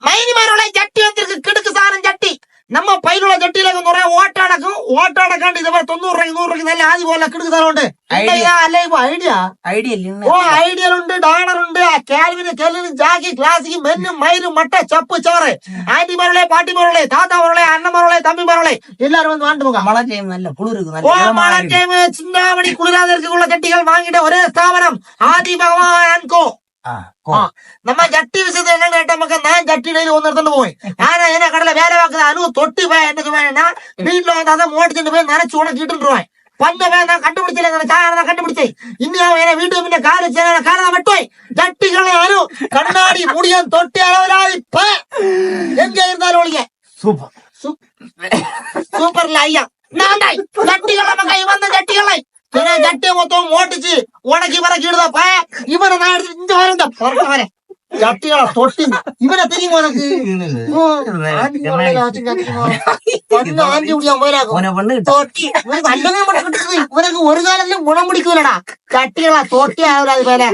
மைனிமாரோட ஜட்டி வந்திருக்கு, கிடுக்கு சாரம் ஜட்டி. நம்ம பையிலுள்ள ஜட்டியில நிறைய ஓட்டாடக்காண்டு ഇതേ 90 രൂപ 100 രൂപ നല്ല ആദ്യ പോലെ കിടക്ക് സാറുണ്ട്. ഐഡിയ ഉണ്ട്, ഡാണർ ഉണ്ട്, കാൽവിന് കെല്ലിന് ജാക്കി ക്ലാസിക് മെന്നും മയിലും മട്ട ചപ്പ് ചോറ്. ആന്റിമാരോളെ പാട്ടിമാരോളെ താത്താമാരോളെ അണ്ണമാരോളെ തമ്മിമാരോളെ എല്ലാരും வந்து வாண்டு போங்க. மழை டைம் நல்ல குளிர் இருக்கு. மழை டைம் சிந்தாமணி குளிராதற்குள்ள ஜட்டிகள் வாங்கிட்ட ஒரே ஸ்தாபனம் ஆதி பகவான் அன்கோ. நம்ம ஜட்டி விஷயத்த என்னன்னு கேட்ட மக்கள், நான் ஜட்டி டெய்லி ஒன்னு எடுத்துட்டு போய் ஆனா என்ன கடையில வேலை பார்க்குது அனு தொட்டி போய் என்ன சொல்லுவேன்னா வீட்டுல வந்தாதான் மோட்டிட்டு போய் நினைச்சு உனக்கிட்டுருவேன். பண்ண நான் கண்டுபிடிச்சல நான் கண்டுபிடிச்சேன். இன்னும் என்ன வீட்டு முன்ன காலு காலா மட்டும் ஜட்டிகளை அனு கண்ணாடி முடியும் தொட்டி அளவில் இப்ப எங்க இருந்தாலும் ஒழிய சூப்பர் சூப்பர்ல ஐயா. நான் ஜட்டிகளை நம்ம கை வந்த ஜட்டிகளை ஜட்டியை மொத்தம் ஓட்டுச்சு உனக்கு இவரை கீடுதாப்ப இவரை நான் எடுத்து இந்த வரேன் பிறக்க வரேன் ஜட்டிகளா தொட்டி இவரை தெரியுமா உனக்கு? உனக்கு ஒரு காலம் குணம் முடிக்கலடா. ஜட்டிகளா தொட்டி ஆகுது அது மேல